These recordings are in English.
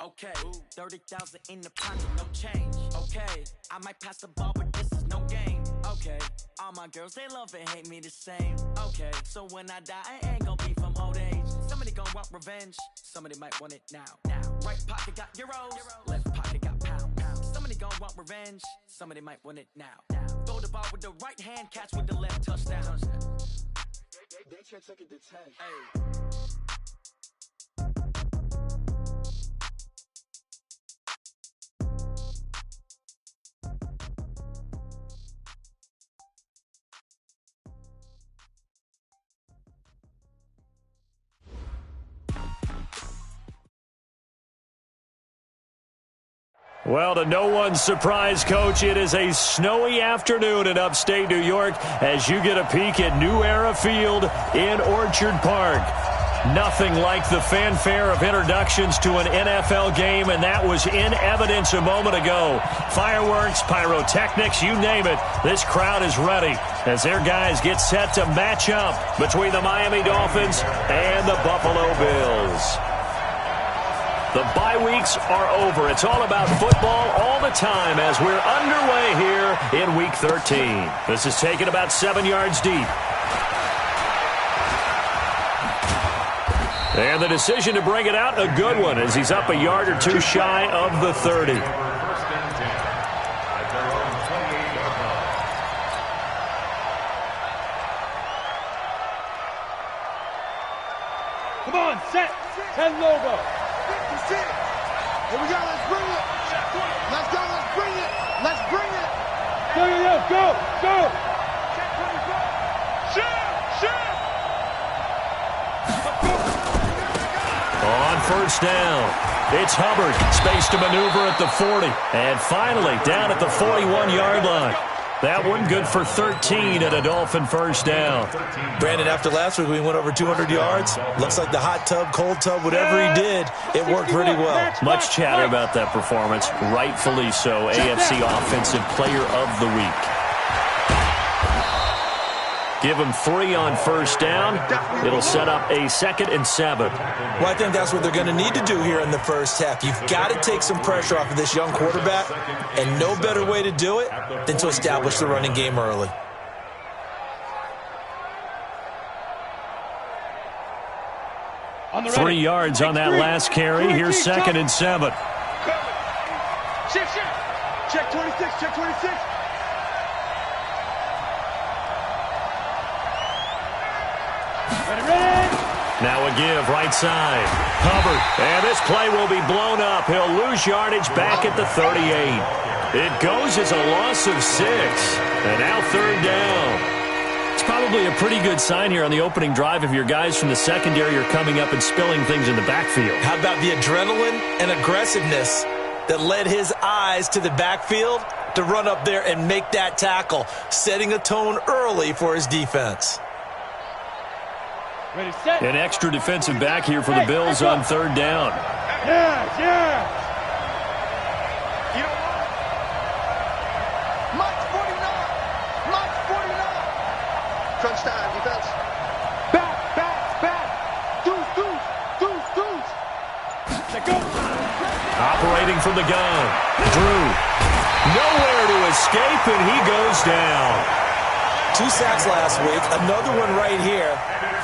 Okay, 30,000 in the pocket, no change. Okay, I might pass the ball, but this is no game. Okay, all my girls, they love and hate me the same. Okay, so when I die, I ain't gonna be from old age. Somebody gonna want revenge, somebody might want it now. Right pocket got euros, left pocket got pounds. Somebody gonna want revenge, somebody might want it now. Throw the ball with the right hand, catch with the left, touchdown. They can't take it to 10. Hey. Well, to no one's surprise, Coach, it is a snowy afternoon in upstate New York as you get a peek at New Era Field in Orchard Park. Nothing like the fanfare of introductions to an NFL game, and that was in evidence a moment ago. Fireworks, pyrotechnics, you name it. This crowd is ready as their guys get set to match up between the Miami Dolphins and the Buffalo Bills. The bye weeks are over. It's all about football all the time as we're underway here in Week 13. This is taken about 7 yards deep. And the decision to bring it out, a good one, as he's up a yard or two shy of the 30. Come on, set, 10 logo. Here we go, let's bring it. Let's go, let's bring it. Let's bring it. Go. Shoot. On first down, it's Hubbard. Space to maneuver at the 40. And finally, down at the 41-yard line. That one good for 13 at a Dolphin first down. Brandon, after last week we went over 200 yards. Looks like the hot tub, cold tub, whatever he did, it worked pretty well. Much chatter about that performance. Rightfully so. AFC Offensive Player of the Week. Give him 3 on first down. It'll set up a 2nd and 7. Well, I think that's what they're going to need to do here in the first half. You've got to take some pressure off of this young quarterback, and no better way to do it than to establish the running game early. Three yards on that last carry. Here's 2nd and 7. Shift. Check 26. Ready. Now a give, right side. Hubbard, and this play will be blown up. He'll lose yardage back at the 38. It goes as a loss of 6. And now 3rd down. It's probably a pretty good sign here on the opening drive if your guys from the secondary are coming up and spilling things in the backfield. How about the adrenaline and aggressiveness that led his eyes to the backfield to run up there and make that tackle, setting a tone early for his defense. Ready, set. An extra defensive back here for the Bills on 3rd down. Yeah. You know what? March 49. Crunch time, defense. Back. Deuce. Let go. Operating from the gun. Drew. Nowhere to escape, and he goes down. 2 sacks last week, another one right here.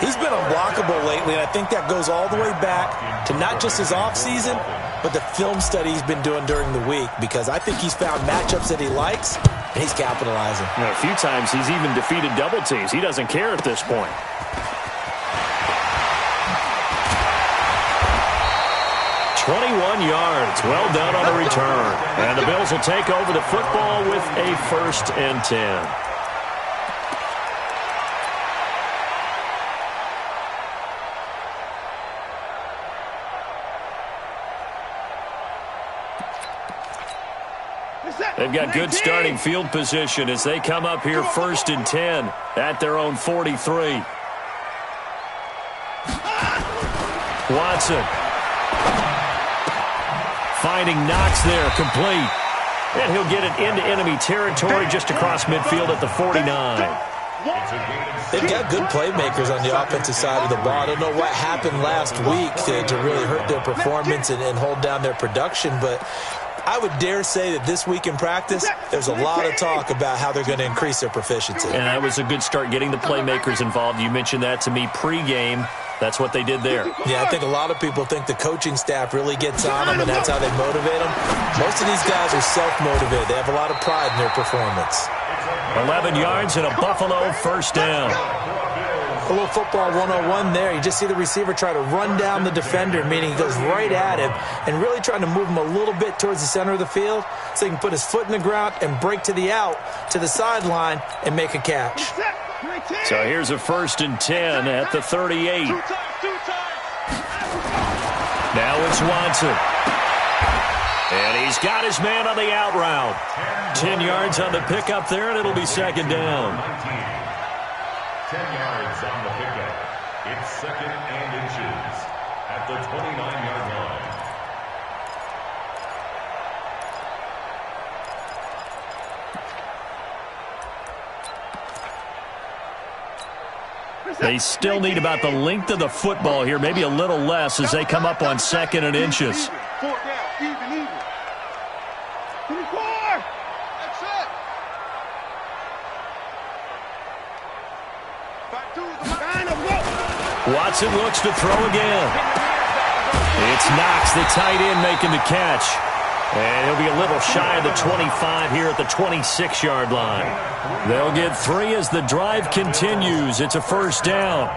He's been unblockable lately, and I think that goes all the way back to not just his offseason, but the film study he's been doing during the week, because I think he's found matchups that he likes, and he's capitalizing. A few times he's even defeated double teams. He doesn't care at this point. yards. Well done on the return. And the Bills will take over the football with a 1st and 10. They've got good starting field position as they come up here 1st and 10 at their own 43. Watson finding Knox there, complete. And he'll get it into enemy territory just across midfield at the 49. They've got good playmakers on the offensive side of the ball. I don't know what happened last week to really hurt their performance and hold down their production, but I would dare say that this week in practice, there's a lot of talk about how they're going to increase their proficiency. And that was a good start, getting the playmakers involved. You mentioned that to me pregame. That's what they did there. Yeah, I think a lot of people think the coaching staff really gets on them, and that's how they motivate them. Most of these guys are self-motivated. They have a lot of pride in their performance. 11 yards and a Buffalo first down. A little football 101 there. You just see the receiver try to run down the defender, meaning he goes right at him and really trying to move him a little bit towards the center of the field so he can put his foot in the ground and break to the out, to the sideline, and make a catch. So here's a 1st and 10 at the 38. Now it's Watson. And he's got his man on the out route. 10 yards on the pickup there, and it'll be 2nd down. 10 yards on the pickup. It's 2nd and inches at the 29-yard line. They still need about the length of the football here, maybe a little less as they come up on 2nd and inches. 4th down, even. 24. That's it. Watson looks to throw again. It's Knox, the tight end, making the catch. And he'll be a little shy of the 25 here at the 26-yard line. They'll get 3 as the drive continues. It's a 1st down.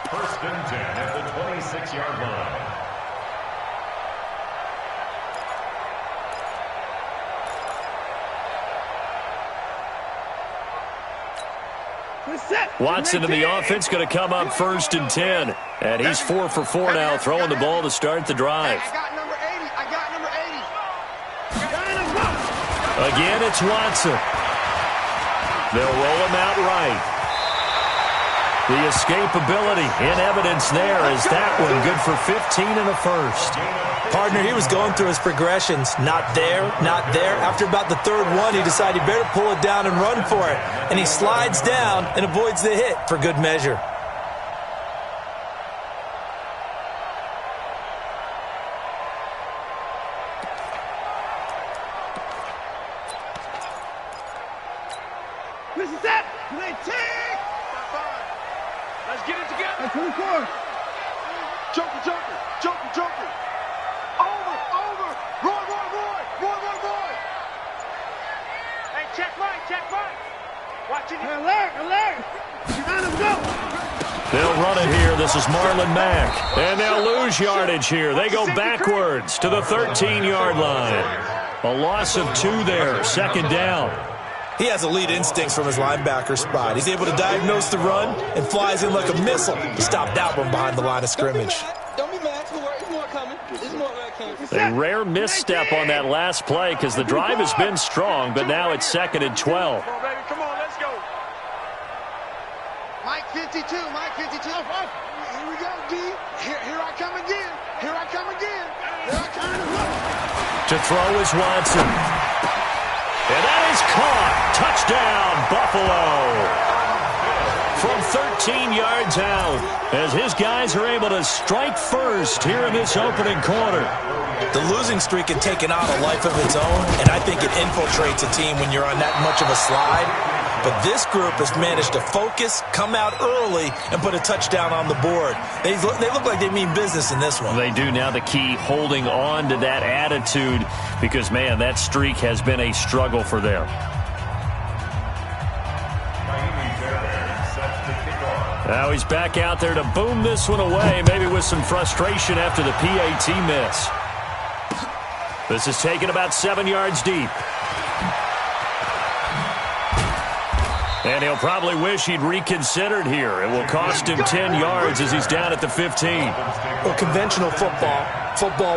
1st and 10 at the 26-yard line. Watson in the offense going to come up 1st and 10. And he's 4 for 4 now, throwing the ball to start the drive. I got number 80. I got number 80. Again, it's Watson. They'll roll him out right. The escapability in evidence there is that one good for 15 and a 1st. Partner, he was going through his progressions. Not there, not there. After about the 3rd one, he decided he better pull it down and run for it. And he slides down and avoids the hit for good measure. This is that. Let's get it together. 24. Joker. Over. Roy. Hey, check right. Watch it. Alert. Behind him, go. They'll run it here. This is Marlon Mack. And they'll lose yardage here. They go backwards to the 13-yard line. A loss of 2 there. 2nd down. He has elite instincts from his linebacker spot. He's able to diagnose the run and flies in like a missile to stop that one behind the line of scrimmage. Don't be mad. There's more coming. There's more where it came from. A rare misstep on that last play because the drive has been strong, but now it's 2nd and 12. Come on, let's go. Mike 52. Here we go, D. Here I come again. To throw is Watson. And that is caught. Touchdown, Buffalo. From 13 yards out, as his guys are able to strike first here in this opening quarter. The losing streak had taken on a life of its own, and I think it infiltrates a team when you're on that much of a slide. But this group has managed to focus, come out early, and put a touchdown on the board. They look like they mean business in this one. They do. Now the key, holding on to that attitude, because, man, that streak has been a struggle for them. Now he's back out there to boom this one away, maybe with some frustration after the PAT miss. This is taken about 7 yards deep. And he'll probably wish he'd reconsidered here. It will cost him 10 yards as he's down at the 15. Well, conventional football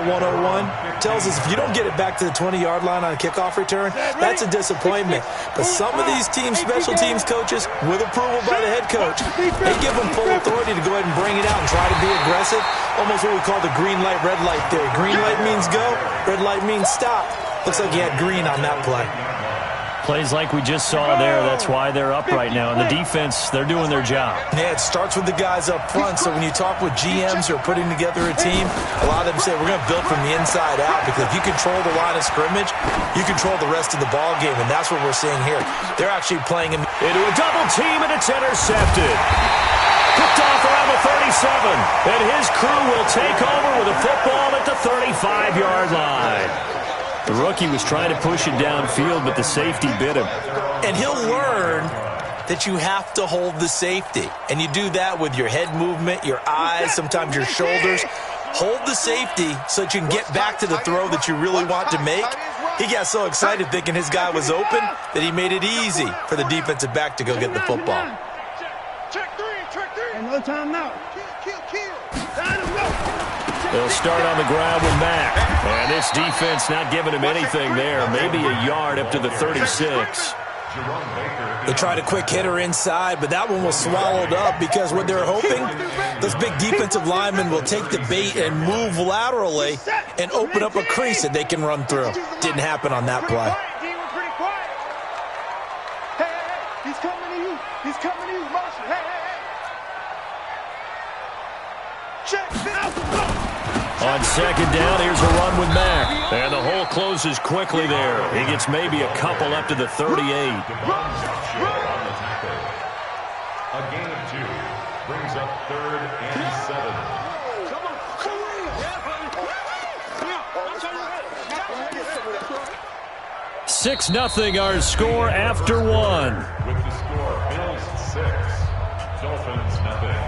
101, tells us if you don't get it back to the 20-yard line on a kickoff return, that's a disappointment. But some of these teams, special teams coaches, with approval by the head coach, they give them full authority to go ahead and bring it out and try to be aggressive. Almost what we call the green light, red light theory. Green light means go, red light means stop. Looks like he had green on that play. Plays like we just saw there. That's why they're up right now. And the defense, they're doing their job. Yeah, it starts with the guys up front. So when you talk with GMs who are putting together a team, a lot of them say we're going to build from the inside out, because if you control the line of scrimmage, you control the rest of the ball game, and that's what we're seeing here. They're actually playing into a double team, and it's intercepted. Picked off around the 37, and his crew will take over with a football at the 35-yard line. The rookie was trying to push it downfield, but the safety bit him. And he'll learn that you have to hold the safety. And you do that with your head movement, your eyes, sometimes your shoulders. Hold the safety so that you can get back to the throw that you really want to make. He got so excited thinking his guy was open that he made it easy for the defensive back to go get the football. Check three. And no timeout. Kill. They'll start on the ground with Mack. And this defense not giving him anything there. Maybe a yard up to the 36. They tried a quick hitter inside, but that one was swallowed up because what they're hoping, those big defensive linemen will take the bait and move laterally and open up a crease that they can run through. Didn't happen on that play. Pretty quiet. Hey, he's coming to you. He's coming to you. Motion. Hey. Check. On second down, here's a run with Mack. And the hole closes quickly there. He gets maybe a couple up to the 38. A gain of 2 brings up 3rd and 7. 6-0 our score after 1. With the score, Bills 6, Dolphins nothing.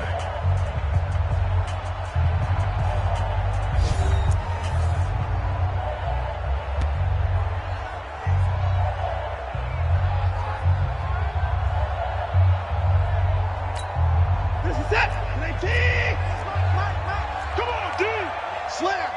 Come on, D! Slam!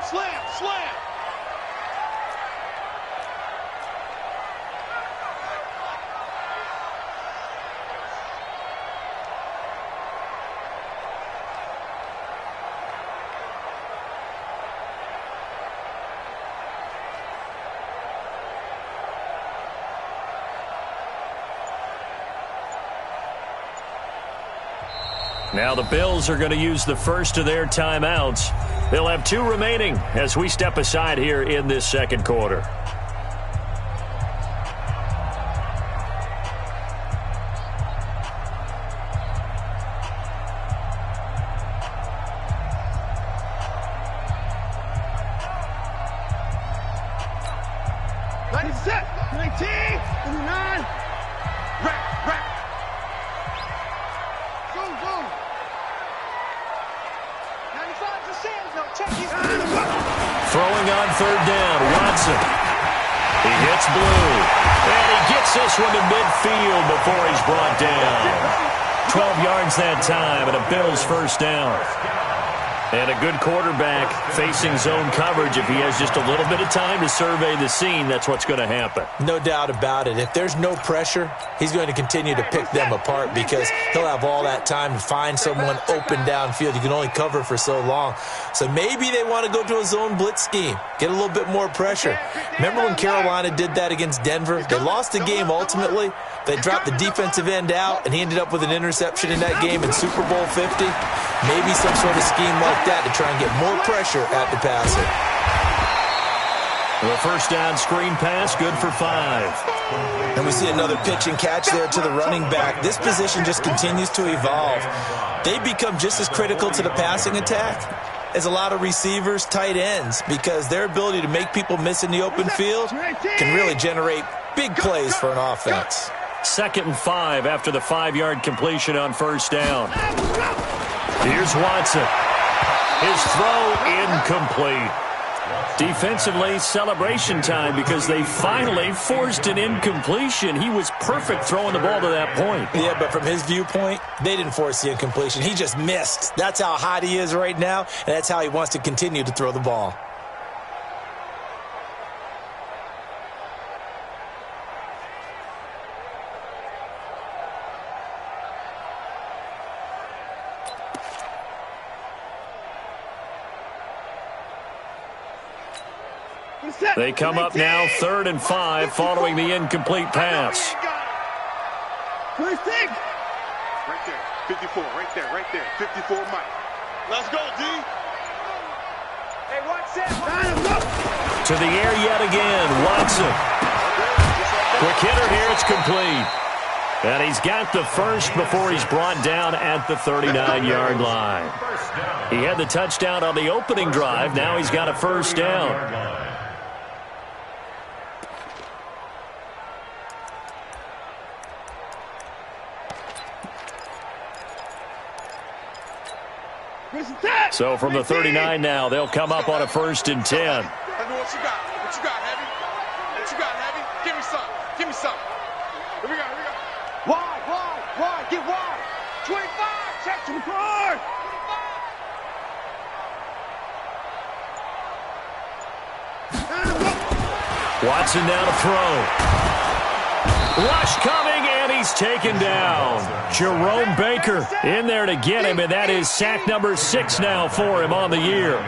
Now the Bills are going to use the first of their timeouts. They'll have 2 remaining as we step aside here in this second quarter. Throwing on third down, Watson. He hits blue, and he gets this one to midfield before he's brought down. 12 yards that time, and a Bills first down. And a good quarterback facing zone coverage. If he has just a little bit of time to survey the scene, that's what's going to happen. No doubt about it. If there's no pressure, he's going to continue to pick them apart because he'll have all that time to find someone open downfield. You can only cover for so long. So maybe they want to go to a zone blitz scheme, get a little bit more pressure. Remember when Carolina did that against Denver? They lost the game ultimately. They dropped the defensive end out, and he ended up with an interception in that game in Super Bowl 50. Maybe some sort of scheme like that to try and get more pressure at the passer. The first down screen pass, good for 5. And we see another pitch and catch there to the running back. This position just continues to evolve. They become just as critical to the passing attack as a lot of receivers, tight ends, because their ability to make people miss in the open field can really generate big plays for an offense. 2nd and 5 after the 5-yard completion on first down. Here's Watson. His throw incomplete. Defensively, celebration time because they finally forced an incompletion. He was perfect throwing the ball to that point. Yeah, but from his viewpoint, they didn't force the incompletion. He just missed. That's how hot he is right now, and that's how he wants to continue to throw the ball. They come up now 3rd and 5 following the incomplete pass. Right there, 54, right there, 54, Mike. Let's go, D. Hey, watch that. To the air yet again, Watson. Quick hitter here, it's complete. And he's got the first before he's brought down at the 39-yard line. He had the touchdown on the opening drive. Now he's got a first down. So from the 39 now, they'll come up on a 1st and 10. I know what you got. What you got, Heavy? What you got, Heavy? Give me some. Give me some. Here we go. Here we go. Wide. Get wide. 25. Check 25. Watson now to throw. Rush coming, and he's taken down. Jerome Baker in there to get him, and that is sack number 6 now for him on the year.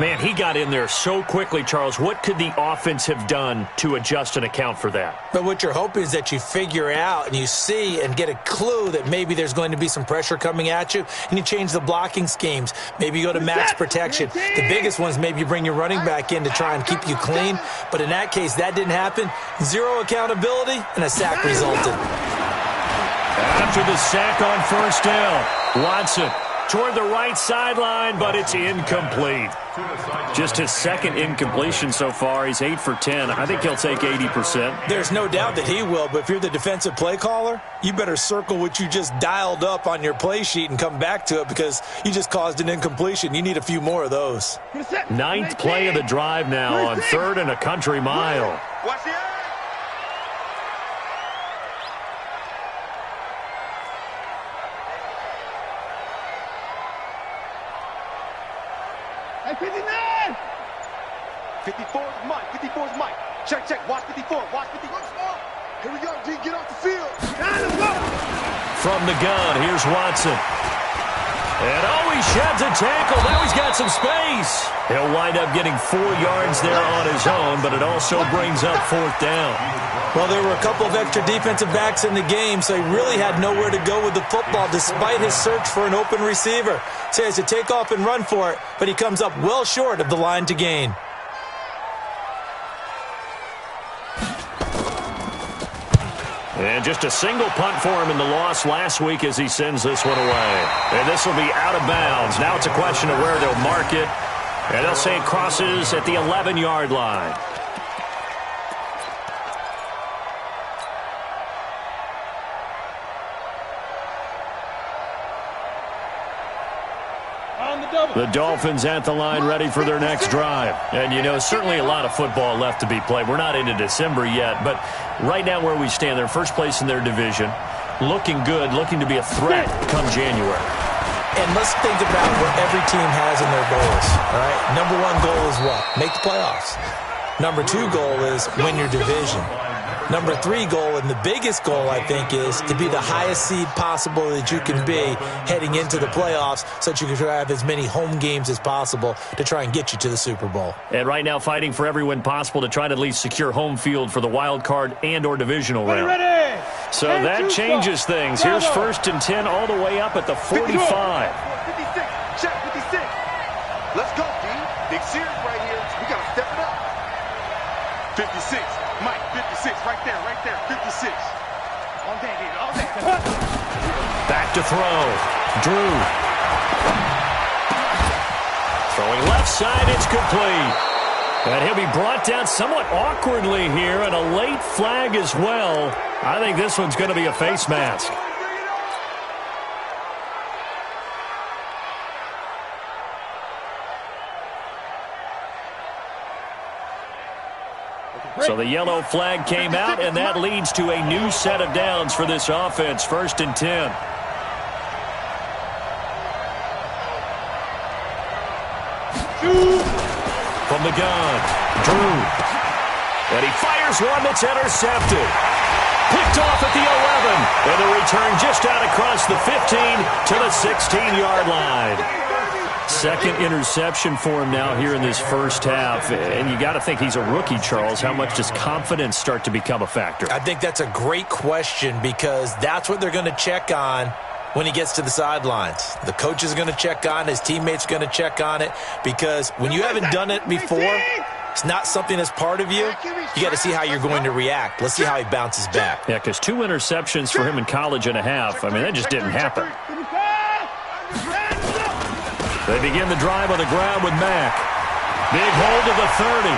Man, he got in there so quickly, Charles. What could the offense have done to adjust and account for that? But what you're hoping is that you figure out and you see and get a clue that maybe there's going to be some pressure coming at you, and you change the blocking schemes. Maybe you go to max protection. The biggest one is maybe you bring your running back in to try and keep you clean. But in that case, that didn't happen. 0 accountability, and a sack resulted. After the sack on 1st down, Watson toward the right sideline, but it's incomplete. Just his 2nd incompletion so far. He's 8 for 10. I think he'll take 80%. There's no doubt that he will, but if you're the defensive play caller, you better circle what you just dialed up on your play sheet and come back to it because you just caused an incompletion. You need a few more of those. 9th play of the drive now on 3rd and a country mile. Watch the eye. Hey, 59! 54 is Mike. 54 is Mike. Check. Watch 54. Watch 54. Here we go, D. Get off the field. From the gun, here's Watson. And he sheds a tackle. Now he's got some space. He'll wind up getting 4 yards there on his own, but it also brings up 4th down. Well, there were a couple of extra defensive backs in the game, so he really had nowhere to go with the football despite his search for an open receiver. So he has to take off and run for it, but he comes up well short of the line to gain. And just a single punt for him in the loss last week as he sends this one away. And this will be out of bounds. Now it's a question of where they'll mark it. And they'll say it crosses at the 11-yard line. The Dolphins at the line ready for their next drive. And, you know, certainly a lot of football left to be played. We're not into December yet, but right now where we stand, they're first place in their division, looking good, looking to be a threat come January. And let's think about what every team has in their goals, all right? Number 1 goal is what? Make the playoffs. Number 2 goal is win your division. Number 3 goal, and the biggest goal, I think, is to be the highest seed possible that you can be heading into the playoffs so that you can have as many home games as possible to try and get you to the Super Bowl. And right now fighting for every win possible to try to at least secure home field for the wild card and or divisional round. Ready. So that changes things. Here's 1st and 10 all the way up at the 45. 56. Check 56. Let's go, D. Big series right here. We got to step it up. 56. Mike, 56, right there, 56. All day, dude, all day. Back to throw. Drew. Throwing left side, it's complete. And he'll be brought down somewhat awkwardly here, and a late flag as well. I think this one's going to be a face mask. So the yellow flag came out, and that leads to a new set of downs for this offense. 1st and 10. From the gun, Drew. And he fires one that's intercepted. Picked off at the 11. And the return just out across the 15 to the 16-yard line. Second interception for him now here in this first half. And you got to think he's a rookie, Charles. How much does confidence start to become a factor? I think that's a great question because that's what they're going to check on when he gets to the sidelines. The coach is going to check on it. His teammates are going to check on it because when you haven't done it before, it's not something that's part of you. You got to see how you're going to react. Let's see how he bounces back. Yeah, because 2 interceptions for him in college and a half. I mean, that just didn't happen. They begin the drive on the ground with Mack. Big hold to the 30.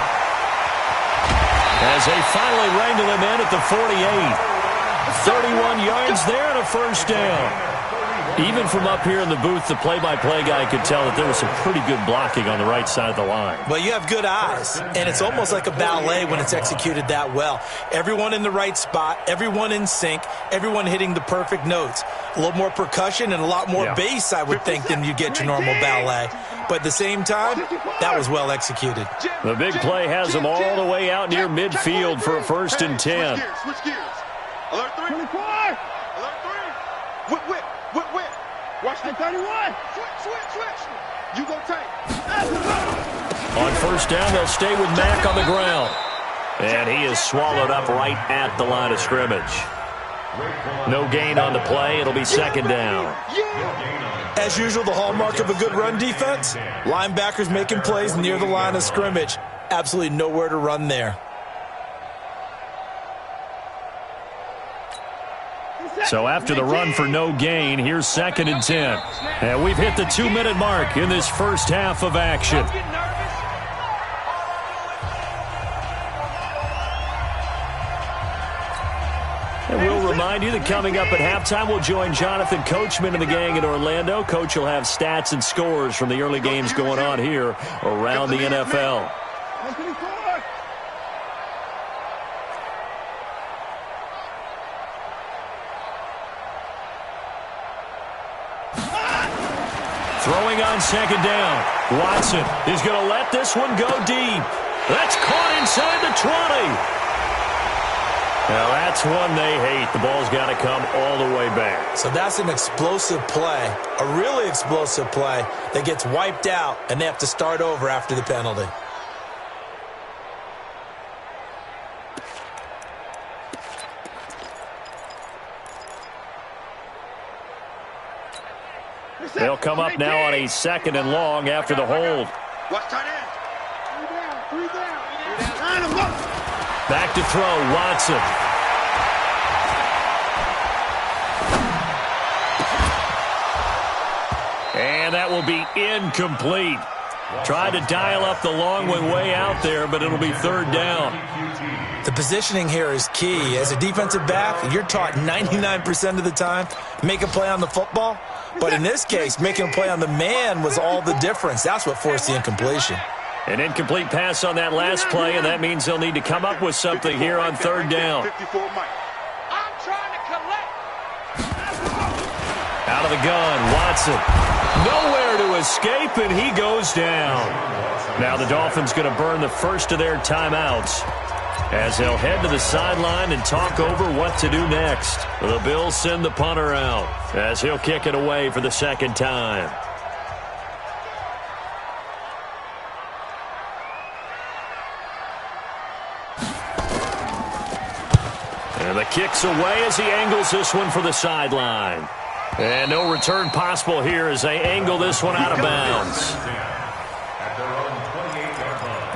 As they finally wrangle him in at the 48. 31 yards there and a first down. Even from up here in the booth, the play-by-play guy could tell that there was some pretty good blocking on the right side of the line. Well, you have good eyes, and it's almost like a ballet when it's executed that well. Everyone in the right spot, everyone in sync, everyone hitting the perfect notes. A little more percussion and a lot more bass, I would think, than you get your normal ballet. But at the same time, that was well executed. The big play has them all the way out near midfield for a 1st and 10. Switch gears. Alert 3. 24. Alert 3. Whip. Watch the 31. Switch. You go tight. On 1st down, they'll stay with Mack on the ground. And he is swallowed up right at the line of scrimmage. No gain on the play. It'll be 2nd down. As usual, the hallmark of a good run defense, linebackers making plays near the line of scrimmage. Absolutely nowhere to run there. So after the run for no gain, here's 2nd and 10. And we've hit the 2-minute mark in this first half of action. And we'll remind you that coming up at halftime, we'll join Jonathan Coachman and the gang in Orlando. Coach will have stats and scores from the early games going on here around the NFL. Throwing on 2nd down. Watson is going to let this one go deep. That's caught inside the 20. Now that's one they hate. The ball's got to come all the way back. So that's an explosive play, a really explosive play that gets wiped out, and they have to start over after the penalty. They'll come up now on a 2nd and long after the hold. Watch tight end. 3 down. Back to throw, Watson. And that will be incomplete. Tried to dial up the long one way out there, but it'll be 3rd down. The positioning here is key. As a defensive back, you're taught 99% of the time, make a play on the football. But in this case, making a play on the man was all the difference. That's what forced the incompletion. An incomplete pass on that last play, and that means they'll need to come up with something here on 3rd down. I'm trying to collect. Out of the gun, Watson. Nowhere to escape, and he goes down. Now the Dolphins going to burn the first of their timeouts as they'll head to the sideline and talk over what to do next. The Bills send the punter out as he'll kick it away for the 2nd time. And the kick's away as he angles this one for the sideline. And no return possible here as they angle this one out of bounds. At their own 28-yard line.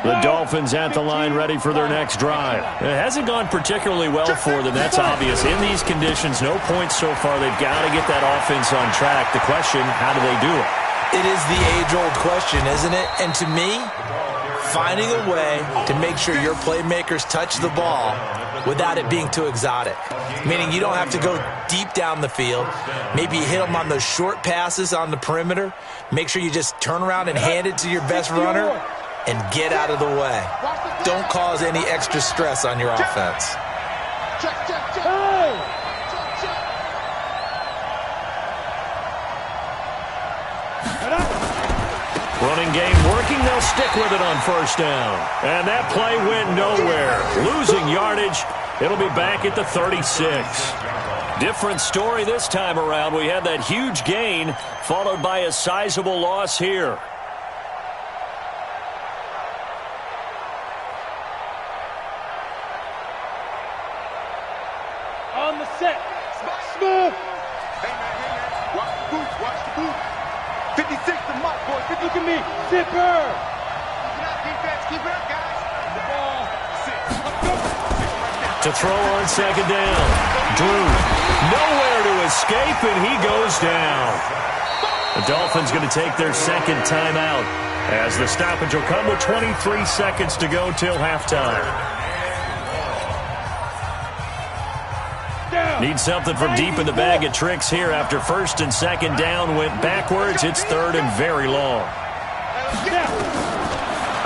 The Dolphins at the line ready for their next drive. It hasn't gone particularly well for them. That's obvious. In these conditions, no points so far. They've got to get that offense on track. The question, how do they do it? It is the age-old question, isn't it? And to me, finding a way to make sure your playmakers touch the ball without it being too exotic. Meaning you don't have to go deep down the field. Maybe you hit them on those short passes on the perimeter. Make sure you just turn around and hand it to your best runner and get out of the way. Don't cause any extra stress on your offense. Running game working. They'll stick with it on first down. And that play went nowhere. Losing yardage. It'll be back at the 36. Different story this time around. We had that huge gain followed by a sizable loss here. On the set. Smooth. Hey, man. Watch the boot. Watch the boot. 56 to Mike, boys. Look at me. Zipper. Keep it up, defense. Keep it up, guys. The ball. To throw on second down. Drew. Nowhere to escape, and he goes down. The Dolphins going to take their second timeout as the stoppage will come with 23 seconds to go till halftime. Need something from deep in the bag of tricks here after first and second down went backwards. It's third and very long.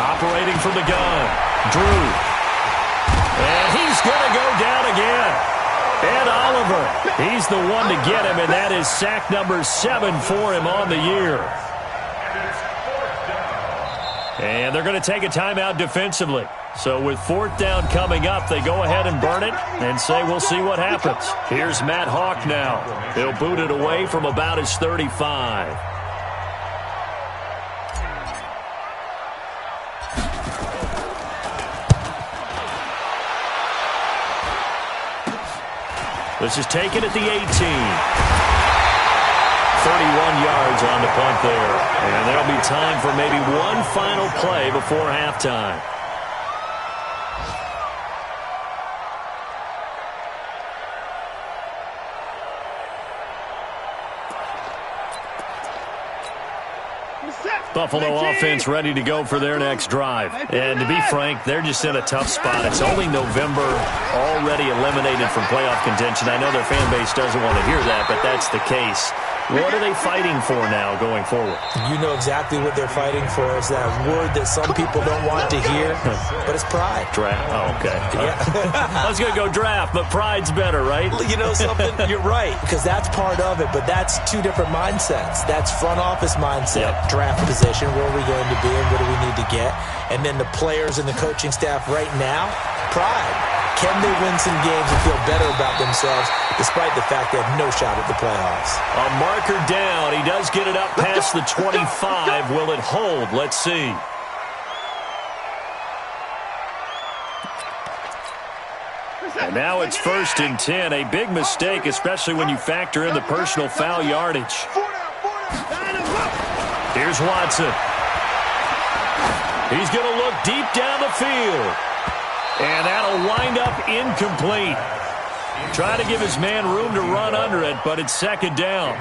Operating from the gun. Drew. And he's going to go down again. Ed Oliver. He's the one to get him, and that is sack number 7 for him on the year. And they're going to take a timeout defensively. So with fourth down coming up, they go ahead and burn it and say we'll see what happens. Here's Matt Hawk now. He'll boot it away from about his 35. This is taken at the 18. 31 yards on the punt there. And there'll be time for maybe one final play before halftime. Buffalo offense ready to go for their next drive. And to be frank, they're just in a tough spot. It's only November, already eliminated from playoff contention. I know their fan base doesn't want to hear that, but that's the case. What are they fighting for now going forward? You know exactly what they're fighting for. It's that word that some people don't want to hear, but it's pride. Draft. Oh, okay. Yeah. I was going to go draft, but pride's better, right? You know something? You're right, because that's part of it, but that's two different mindsets. That's front office mindset, draft position, where are we going to be and what do we need to get? And then the players and the coaching staff right now, pride. Can they win some games and feel better about themselves despite the fact they have no shot at the playoffs? A marker down. He does get it up past the 25. Will it hold? Let's see. And now it's 1st and 10. A big mistake, especially when you factor in the personal foul yardage. Here's Watson. He's going to look deep down the field. And that'll wind up incomplete. Trying to give his man room to run under it, but it's second down.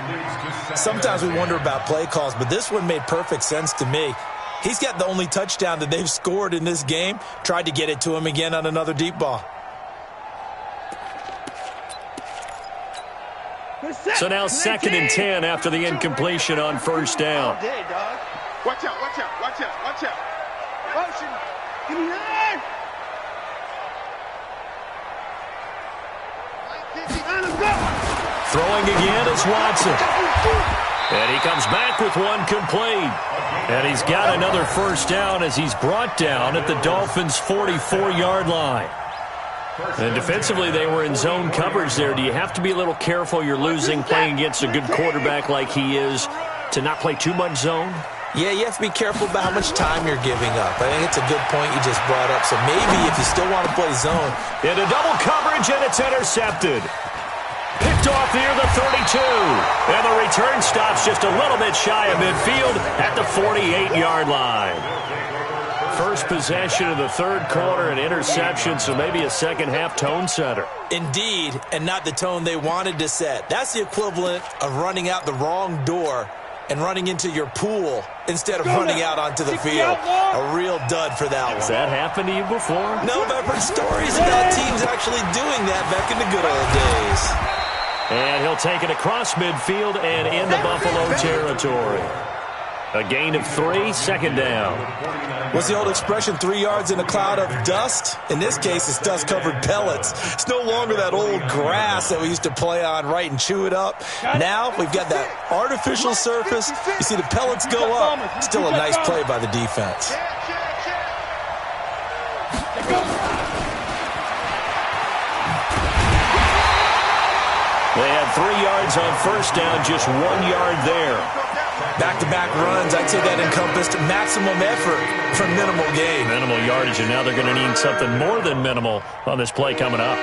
Sometimes we wonder about play calls, but this one made perfect sense to me. He's got the only touchdown that they've scored in this game. Tried to get it to him again on another deep ball. So now 2nd and 10 after the incompletion on first down. Watch out, watch out, watch out, watch out. Motion. Give me that. Throwing again is Watson. And he comes back with one complete. And he's got another first down as he's brought down at the Dolphins' 44-yard line. And defensively, they were in zone coverage there. Do you have to be a little careful you're losing playing against a good quarterback like he is to not play too much zone? Yeah, you have to be careful about how much time you're giving up. I think it's a good point you just brought up. So maybe if you still want to play zone. Into double coverage, and it's intercepted. Picked off near the 32. And the return stops just a little bit shy of midfield at the 48-yard line. First possession of the third quarter, an interception, so maybe a second-half tone setter. Indeed, and not the tone they wanted to set. That's the equivalent of running out the wrong door and running into your pool instead of running out onto the field. A real dud for that one. Has that happened to you before? No, but I've heard stories about teams actually doing that back in the good old days. And he'll take it across midfield and into Buffalo territory. A gain of 3, second down. What's the old expression, 3 yards in a cloud of dust? In this case, it's dust-covered pellets. It's no longer that old grass that we used to play on, right, and chew it up. Now we've got that artificial surface. You see the pellets go up. Still a nice play by the defense. They had 3 yards on first down, just 1 yard there. Back-to-back runs, I'd say that encompassed maximum effort for minimal gain. Minimal yardage, and now they're going to need something more than minimal on this play coming up.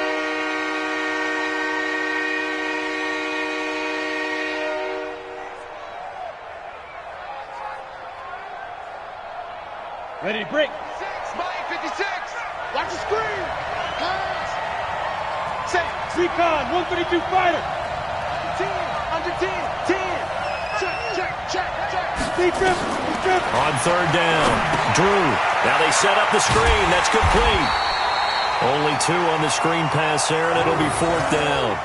Ready to break. 56. Watch the screen. Set. Recon, 132 fighter. 10, under 10, 10. Check. Defense. On third down, Drew. Now they set up the screen. That's complete. Only 2 on the screen pass there, and it'll be fourth down.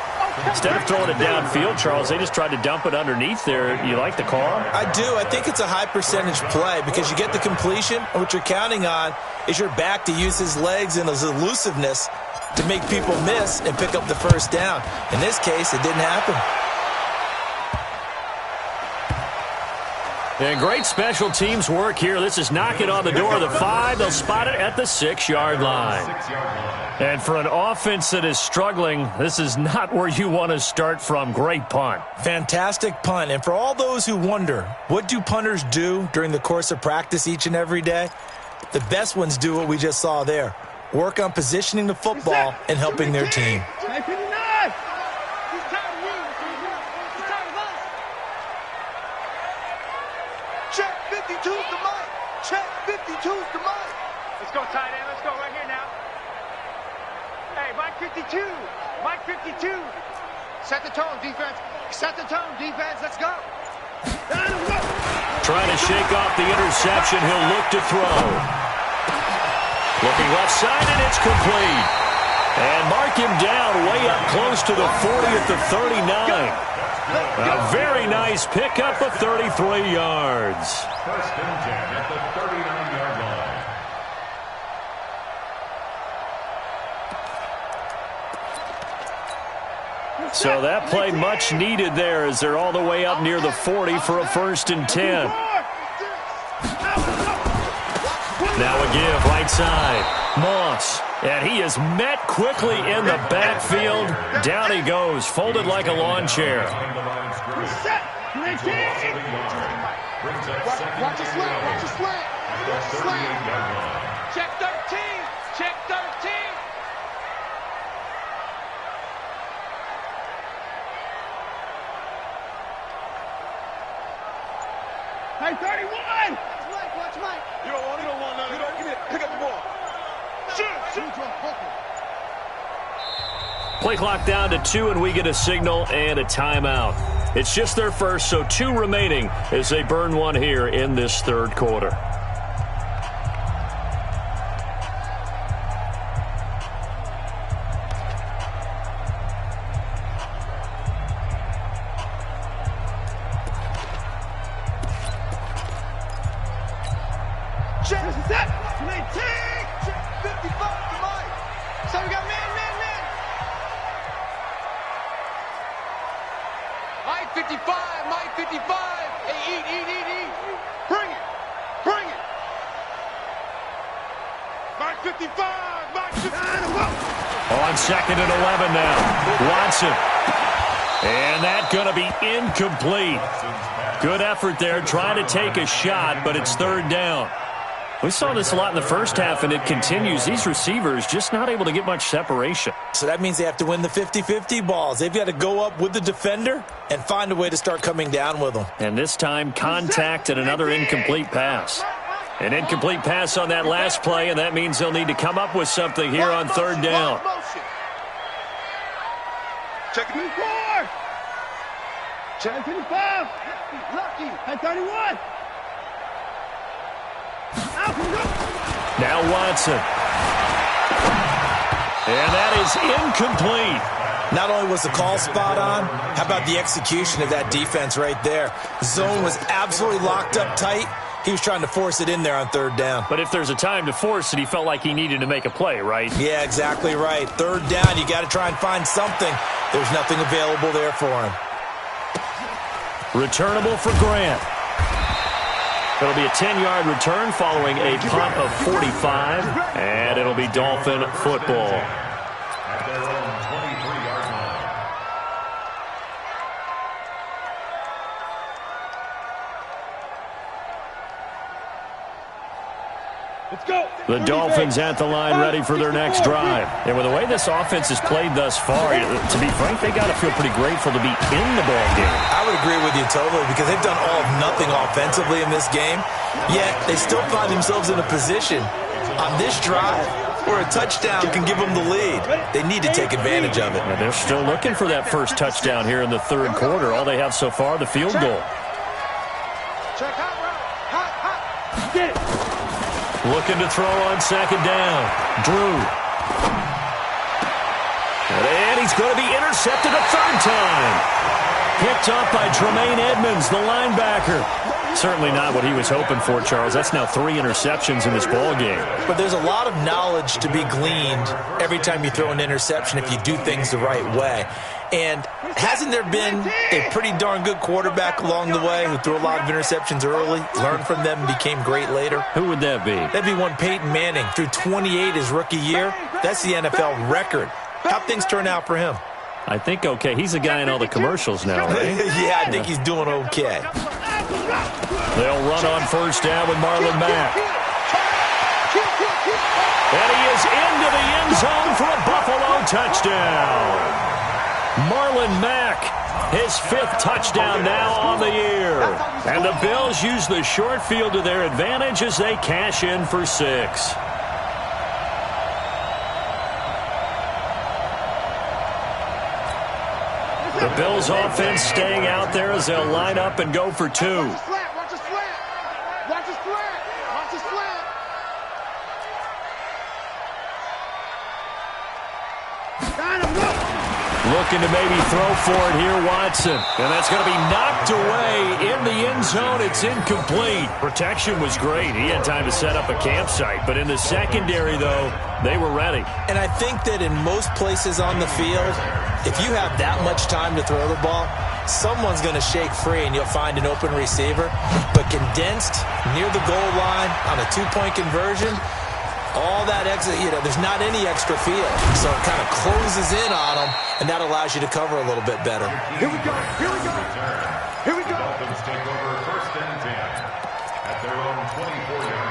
Instead of throwing it downfield, Charles, they just tried to dump it underneath there. You like the call? I do. I think it's a high percentage play because you get the completion, and what you're counting on is your back to use his legs and his elusiveness to make people miss and pick up the first down. In this case, it didn't happen. And great special teams work here. This is knocking on the door of the 5. They'll spot it at the 6-yard line. And for an offense that is struggling, this is not where you want to start from. Great punt. Fantastic punt. And for all those who wonder, what do punters do during the course of practice each and every day? The best ones do what we just saw there. Work on positioning the football and helping their team. Check 52's the mic. Check 52's the mic. Let's go, tight end. Let's go right here now. Hey, Mike 52. Mike 52. Set the tone, defense. Set the tone, defense. Let's go. Trying to shake off the interception. He'll look to throw. Looking left side, and it's complete. And mark him down way up close to the 40 at the 39. A very nice pickup of 33 yards. First and 10 at the 39-yard line. So that play much needed there as they're all the way up near the 40 for a first and 10. Now a give right side. Moss. And he is met quickly in the backfield. Down he goes, folded like a lawn chair. Watch your slant. Watch your slant. Check 13. Check 13. Hey, 31. Watch Mike. You don't want none. Give it. Pick up the ball. Shoot. Play clock down to 2, and we get a signal and a timeout. It's just their first, so 2 remaining as they burn one here in this third quarter. Check. Check 55 to Mike. So we got man. Mike 55. Mike 55. Hey, eat. Bring it. Mike 55. Mike 55. On second and 11 now. Watson. And that's going to be incomplete. Good effort there, trying to take a shot, but it's third down. We saw this a lot in the first half, and it continues. These receivers just not able to get much separation. So that means they have to win the 50-50 balls. They've got to go up with the defender and find a way to start coming down with them. And this time, contact and another incomplete pass. An incomplete pass on that last play, and that means they'll need to come up with something here on third down. Check it. 4. Check 55. Lucky. Hey, 31. Now Watson. And that is incomplete. Not only was the call spot on, how about the execution of that defense right there? Zone was absolutely locked up tight. He was trying to force it in there on third down. But if there's a time to force it, he felt like he needed to make a play, right? Yeah, exactly right. Third down, you got to try and find something. There's nothing available there for him. Returnable for Grant. It'll be a 10-yard return following a punt of 45, and it'll be Dolphin football. At their own 23-yard line. Let's go. The Dolphins at the line ready for their next drive. And with the way this offense has played thus far, to be frank, they got to feel pretty grateful to be in the ball game. I would agree with you totally because they've done all of nothing offensively in this game, yet they still find themselves in a position on this drive where a touchdown can give them the lead. They need to take advantage of it. And they're still looking for that first touchdown here in the third quarter. All they have so far, the field goal. Check hot route. Hot. Get it. Looking to throw on second down. Drew. And he's going to be intercepted a third time. Picked up by Tremaine Edmonds, the linebacker. Certainly not what he was hoping for, Charles. That's now 3 interceptions in this ball game. But there's a lot of knowledge to be gleaned every time you throw an interception if you do things the right way. And hasn't there been a pretty darn good quarterback along the way who threw a lot of interceptions early, learned from them, and became great later? Who would that be? That'd be one Peyton Manning. Threw 28 his rookie year. That's the NFL record. How'd things turn out for him? I think okay. He's a guy in all the commercials now, right? Yeah, I think he's doing okay. They'll run on first down with Marlon Mack. And he is into the end zone for a Buffalo touchdown. Marlon Mack, his 5th touchdown now on the year. And the Bills use the short field to their advantage as they cash in for 6. The Bills offense staying out there as they'll line up and go for 2. Watch the slant. Watch the slant. Watch the slant. Watch the slant. Looking to maybe throw for it here, Watson. And that's going to be knocked away in the end zone. It's incomplete. Protection was great. He had time to set up a campsite. But in the secondary, though, they were ready. And I think that in most places on the field, if you have that much time to throw the ball, someone's going to shake free and you'll find an open receiver. But condensed near the goal line on a 2-point conversion, all that exit, there's not any extra field. So it kind of closes in on them, and that allows you to cover a little bit better. Here we go. Here we go. Here we go. The Dolphins take over first and 10 at their own 24-yard line.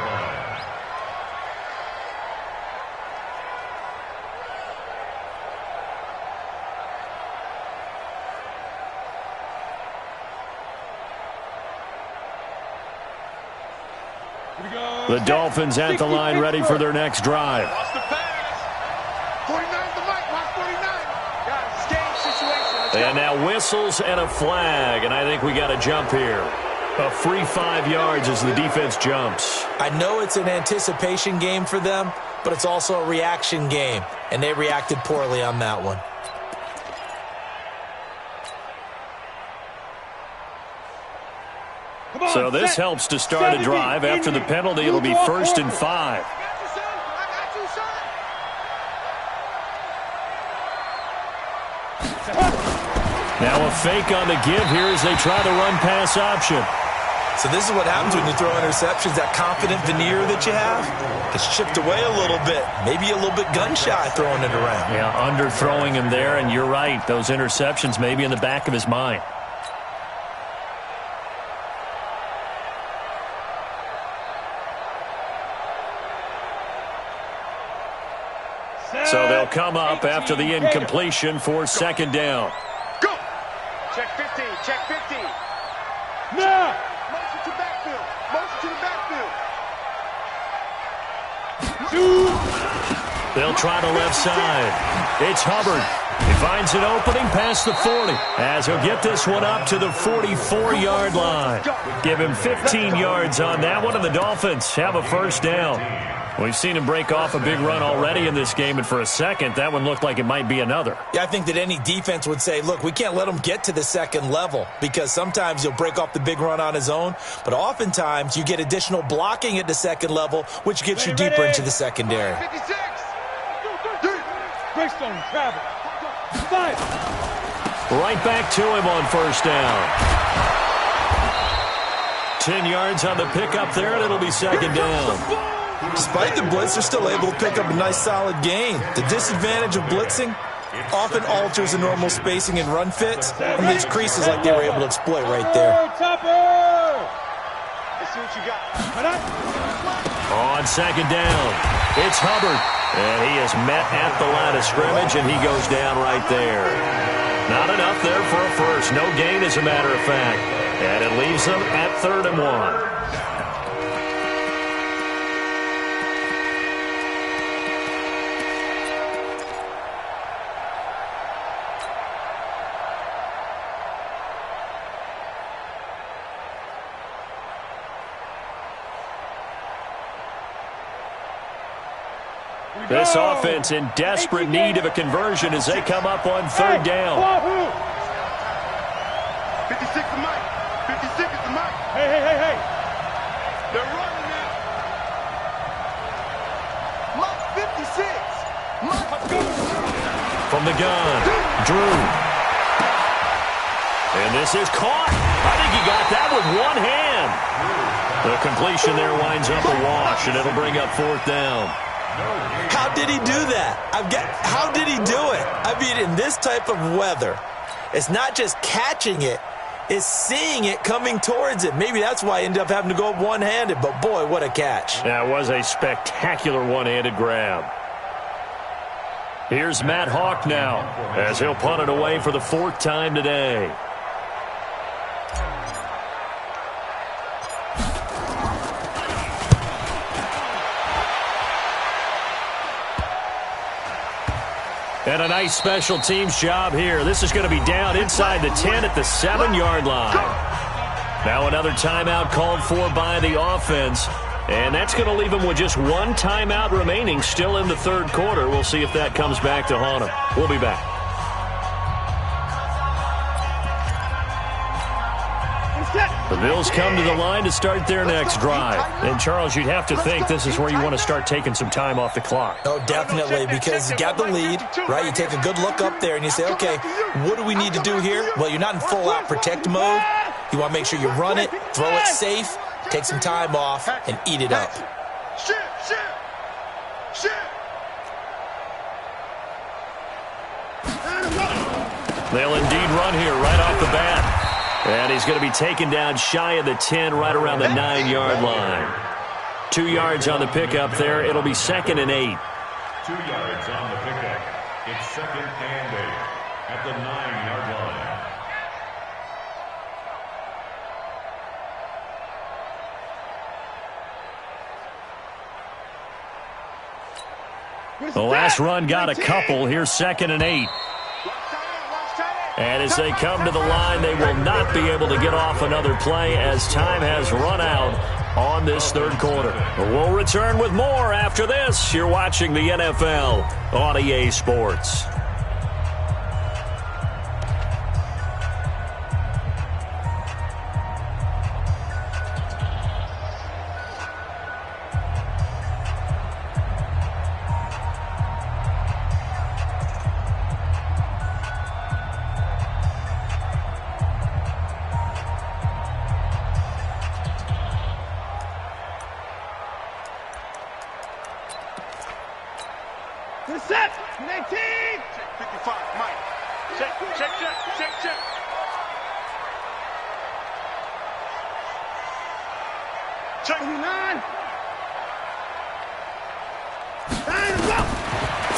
The Dolphins at the line ready for their next drive. Watch the pass. 49 the mic. Watch 49. Guys, it's game situation. Let's And go. now whistles and a flag, and I think we got a jump here. A free 5 yards as the defense jumps. I know it's an anticipation game for them, but it's also a reaction game, and they reacted poorly on that one. So this helps to start a drive. After the penalty, it'll be 1st and 5. I got you, son. I got you, son. Now a fake on the give here as they try the run-pass option. So this is what happens when you throw interceptions. That confident veneer that you have gets chipped away a little bit. Maybe a little bit gun-shy throwing it around. Yeah, underthrowing him there, and you're right. Those interceptions may be in the back of his mind. So they'll come up after the incompletion for second down. Go. Check 50. Check 50. Now. Motion to backfield. Motion to the backfield. Shoot. They'll try the left side. It's Hubbard. He finds an opening past the 40 as he'll get this one up to the 44-yard line. Give him 15 yards on that one, and the Dolphins have a first down. We've seen him break off a big run already in this game, and for a second, that one looked like it might be another. Yeah, I think that any defense would say, look, we can't let him get to the second level because sometimes he'll break off the big run on his own, but oftentimes you get additional blocking at the second level, which gets you deeper into the secondary. 56. Greystone, travel. 5. Right back to him on first down. 10 yards on the pickup there, and it'll be second down. Despite the blitz, they're still able to pick up a nice solid gain. The disadvantage of blitzing often alters the normal spacing and run fits and leaves creases like they were able to exploit right there. Let's see what you got. On second down, it's Hubbard. And he is met at the line of scrimmage, and he goes down right there. Not enough there for a first. No gain, as a matter of fact. And it leaves them at 3rd and 1. This offense in desperate need of a conversion as they come up on 3rd down. 56 is Mike. 56 is Mike. Hey. They're running now. Mike 56. From the gun, Drew. And this is caught. I think he got that with one hand. The completion there winds up a wash, and it'll bring up 4th down. How did he do that? How did he do it? I mean, in this type of weather, it's not just catching it, it's seeing it coming towards it. Maybe that's why he ended up having to go one-handed, but boy, what a catch. That was a spectacular one-handed grab. Here's Matt Hawk now, as he'll punt it away for the 4th time today. And a nice special teams job here. This is going to be down inside the 10 at the 7-yard line. Now another timeout called for by the offense. And that's going to leave them with just one timeout remaining still in the 3rd quarter. We'll see if that comes back to haunt them. We'll be back. The Bills come to the line to start their next drive. And, Charles, you'd have to think this is where you want to start taking some time off the clock. Oh, definitely, because you got the lead, right? You take a good look up there and you say, okay, what do we need to do here? Well, you're not in full-out protect mode. You want to make sure you run it, throw it safe, take some time off, and eat it up. Shit. They'll indeed run here right off the bat. And he's going to be taken down shy of the 10, right around the 9-yard line. 2 yards on the pickup there. It'll be 2nd and 8. 2 yards on the pickup. It's 2nd and 8 at the 9-yard line. The last run got a couple. Here's 2nd and 8. And as they come to the line, they will not be able to get off another play as time has run out on this 3rd quarter. We'll return with more after this. You're watching the NFL on EA Sports. Set. 19. Check 55, Mike. Check. 29.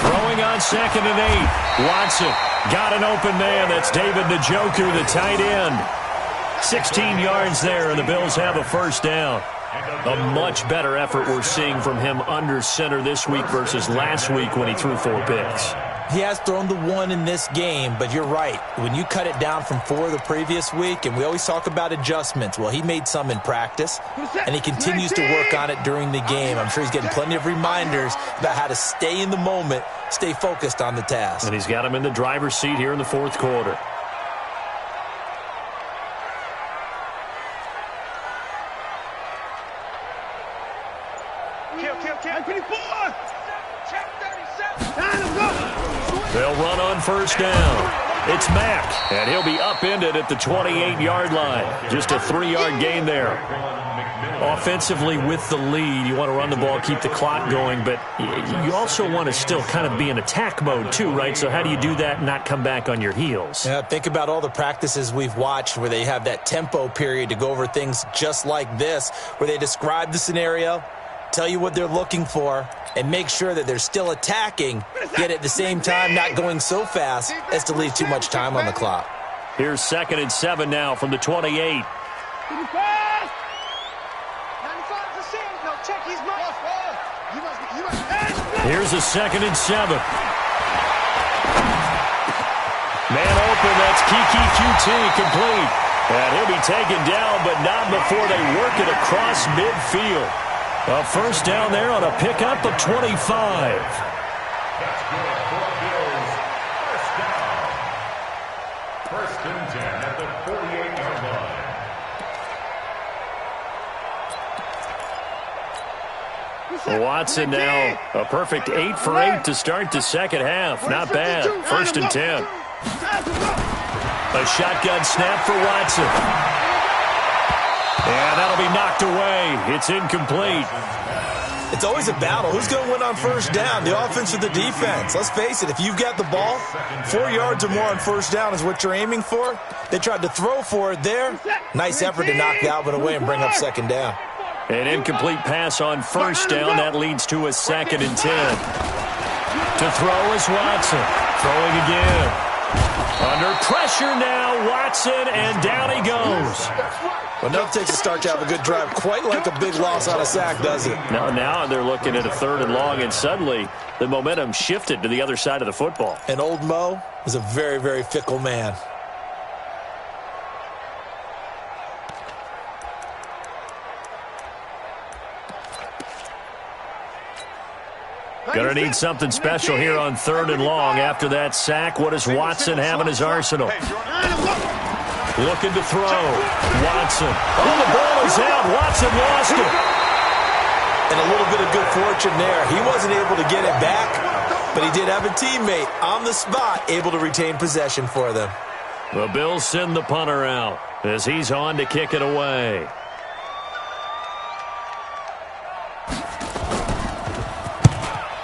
Throwing on 2nd and 8. Watson got an open man. That's David Njoku, the tight end. 16 yards there, and the Bills have a 1st down. A much better effort we're seeing from him under center this week versus last week when he threw 4 picks. He has thrown the one in this game, but you're right. When you cut it down from 4 the previous week, and we always talk about adjustments, well, he made some in practice, and he continues to work on it during the game. I'm sure he's getting plenty of reminders about how to stay in the moment, stay focused on the task. And he's got him in the driver's seat here in the fourth quarter. They'll run on first down. It's Mack, and he'll be upended at the 28-yard line. Just a 3-yard gain there. Offensively with the lead, you want to run the ball, keep the clock going, but you also want to still kind of be in attack mode too, right? So how do you do that and not come back on your heels? Yeah, think about all the practices we've watched where they have that tempo period to go over things just like this, where they describe the scenario, tell you what they're looking for, and make sure that they're still attacking, yet at the same time not going so fast as to leave too much time on the clock. Here's 2nd and 7 now from the 28. Here's a 2nd and 7. Man open, that's Kiki QT complete. And he'll be taken down, but not before they work it across midfield. A first down there on a pickup of 25. That's good for Bills. First down. 1st and 10 at the 48-yard line. Watson now a perfect 8 for 8 to start the second half. Not bad. 1st and 10. A shotgun snap for Watson. And that'll be knocked away. It's incomplete. It's always a battle. Who's going to win on first down, the offense or the defense? Let's face it, if you've got the ball, 4 yards or more on first down is what you're aiming for. They tried to throw for it there. Nice effort to knock that one away and bring up 2nd down. An incomplete pass on first down. That leads to a 2nd and 10. To throw is Watson. Throwing again. Under pressure now, Watson, and down he goes. Well, enough takes a start to have a good drive. Quite like a big loss on a sack, does it? Now they're looking at a 3rd and long, and suddenly the momentum shifted to the other side of the football. And old Mo is a very, very fickle man. Gonna need something special here on 3rd and long. After that sack, what does Watson have in his arsenal? Looking to throw. Watson. Oh, the ball is out. Watson lost it. And a little bit of good fortune there. He wasn't able to get it back, but he did have a teammate on the spot able to retain possession for them. The Bills send the punter out as he's on to kick it away.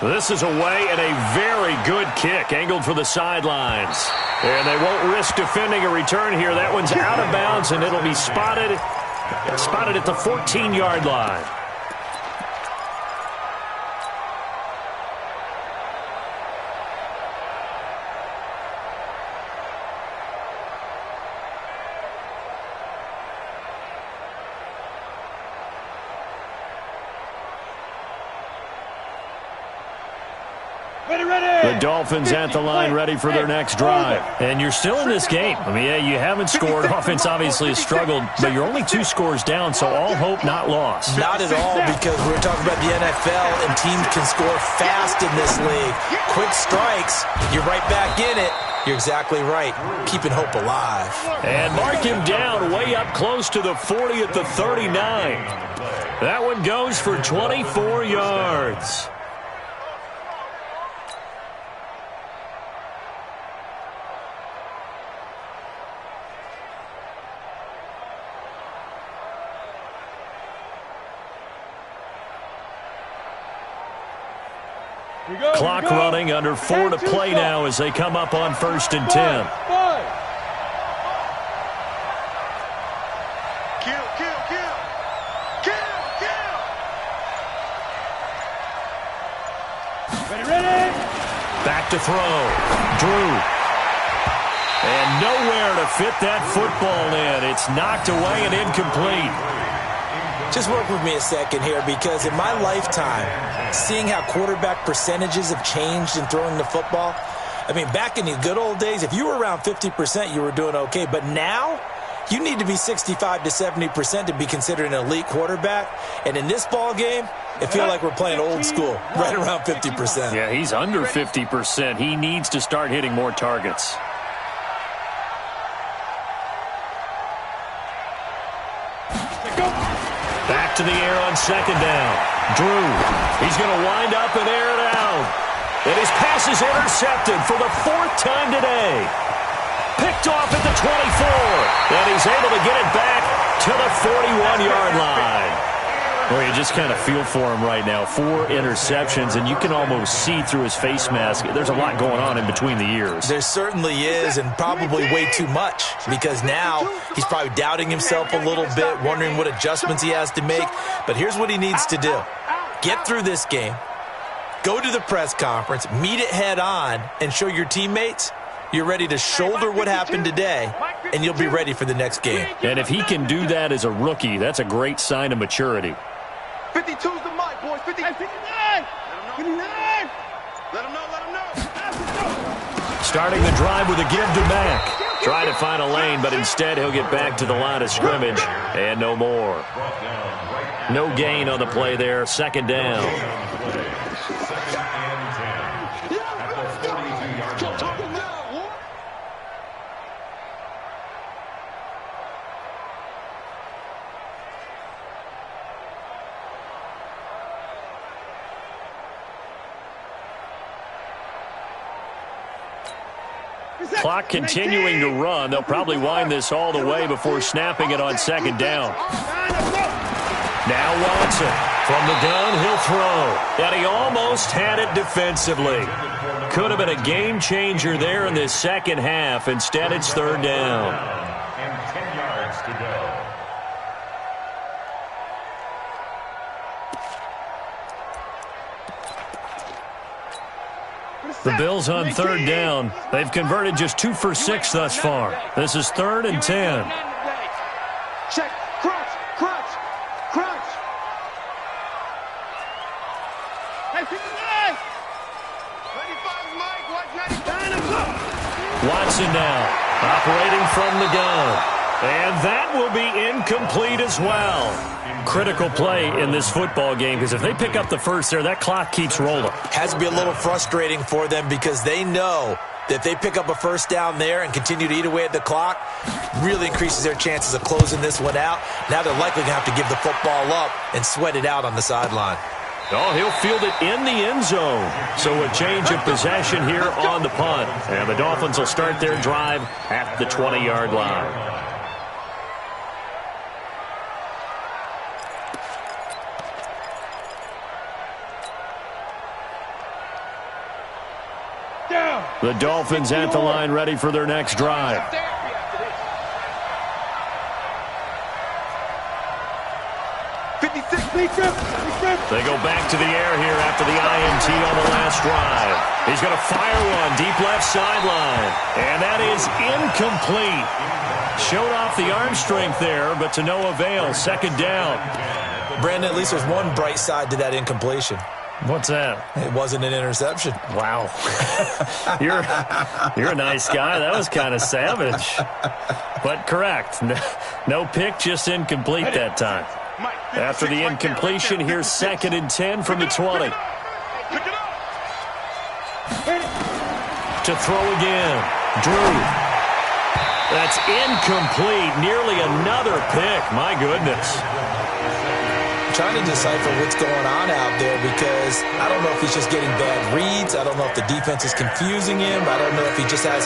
This is away and a very good kick, angled for the sidelines. And they won't risk defending a return here. That one's out of bounds, and it'll be spotted at the 14-yard line. The Dolphins at the line ready for their next drive. And you're still in this game. I mean, yeah, you haven't scored. Offense obviously has struggled, but you're only 2 scores down, so all hope not lost. Not at all, because we're talking about the NFL, and teams can score fast in this league. Quick strikes, you're right back in it. You're exactly right. Keeping hope alive. And mark him down way up close to the 40 at the 39. That one goes for 24 yards. Clock running, under 4 to play now as they come up on 1st and 10. Back to throw. Drew. And nowhere to fit that football in. It's knocked away and incomplete. Just work with me a second here, because in my lifetime, seeing how quarterback percentages have changed in throwing the football, I mean, back in the good old days, if you were around 50%, you were doing okay. But now, you need to be 65 to 70% to be considered an elite quarterback. And in this ball game, it feels like we're playing old school, right around 50%. Yeah, he's under 50%. He needs to start hitting more targets. Back to the air on second down. Drew, he's going to wind up and air it out. And his pass is intercepted for the 4th time today. Picked off at the 24. And he's able to get it back to the 41-yard line. Well, you just kind of feel for him right now. 4 interceptions, and you can almost see through his face mask. There's a lot going on in between the ears. There certainly is, and probably way too much, because now he's probably doubting himself a little bit, wondering what adjustments he has to make. But here's what he needs to do. Get through this game, go to the press conference, meet it head on, and show your teammates you're ready to shoulder what happened today, and you'll be ready for the next game. And if he can do that as a rookie, that's a great sign of maturity. 52's the mic, boys. 59. 59. Let him know. Starting the drive with a give to Mack. Trying to find a lane, but instead he'll get back to the line of scrimmage and no more. No gain on the play there. Second down. Clock continuing to run. They'll probably wind this all the way before snapping it on second down. Now Watson from the gun, he'll throw. And he almost had it defensively. Could have been a game changer there in this second half. Instead, it's third down. And 10 yards to go. The Bills on third down. They've converted just 2 for 6 thus far. This is 3rd and 10. Check. Crunch. Hey, 59. 95, Mike. Watson now, operating from the gun. And that will be incomplete as well. Critical play in this football game, because if they pick up the first there, that clock keeps rolling. Has to be a little frustrating for them, because they know that if they pick up a first down there and continue to eat away at the clock, really increases their chances of closing this one out. Now they're likely going to have to give the football up and sweat it out on the sideline. Oh, he'll field it in the end zone. So a change of possession here on the punt. And the Dolphins will start their drive at the 20-yard line. The Dolphins at the line, ready for their next drive. They go back to the air here after the INT on the last drive. He's going to fire one deep left sideline. And that is incomplete. Showed off the arm strength there, but to no avail. Second down. Brandon, at least there's one bright side to that incompletion. What's that? It wasn't an interception. Wow. You're a nice guy. That was kind of savage. But correct. No pick, just incomplete that time. After the incompletion, here's 2nd and 10 from the 20. To throw again. Drew. That's incomplete. Nearly another pick. My goodness. Trying to decipher what's going on out there, because I don't know if he's just getting bad reads. I don't know if the defense is confusing him. I don't know if he just has,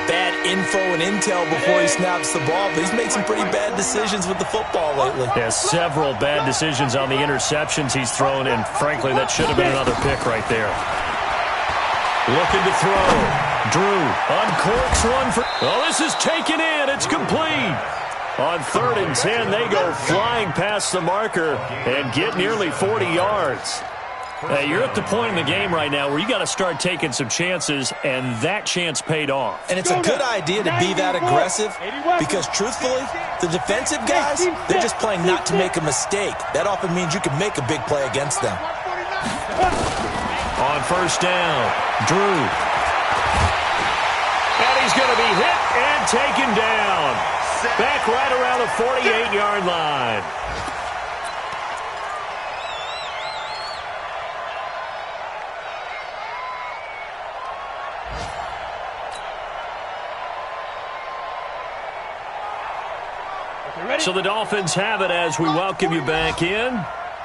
bad info and intel before he snaps the ball. But he's made some pretty bad decisions with the football lately. Yeah, several bad decisions on the interceptions he's thrown, and frankly, that should have been another pick right there. Looking to throw. Drew uncorks one for... Oh, this is taken in. It's complete. On 3rd and 10, they go flying past the marker and get nearly 40 yards. You're at the point in the game right now where you got to start taking some chances, and that chance paid off. And it's a good idea to be that aggressive, because truthfully, the defensive guys, they're just playing not to make a mistake. That often means you can make a big play against them. On first down, Drew. And he's going to be hit and taken down. Back right around the 48-yard line. So the Dolphins have it as we welcome you back in.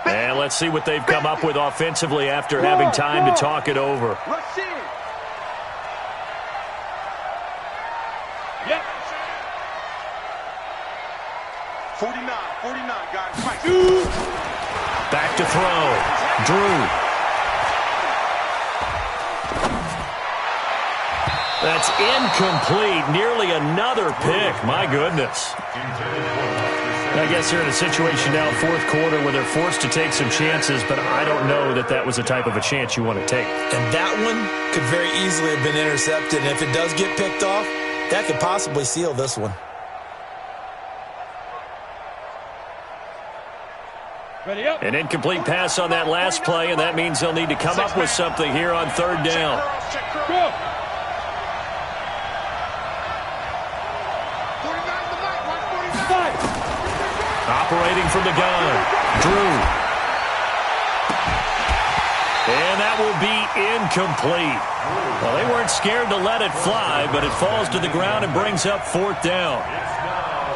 And let's see what they've come up with offensively after having time to talk it over. Yep. 49, guys. Back to throw. Drew. That's incomplete. Nearly another pick. My goodness. I guess they're in a situation now, fourth quarter, where they're forced to take some chances, but I don't know that that was the type of a chance you want to take. And that one could very easily have been intercepted. And if it does get picked off, that could possibly seal this one. Ready up. An incomplete pass on that last play, and that means they'll need to come up with something here on third down. Go. Operating from the gun, Drew. And that will be incomplete. Well, they weren't scared to let it fly, but it falls to the ground and brings up fourth down.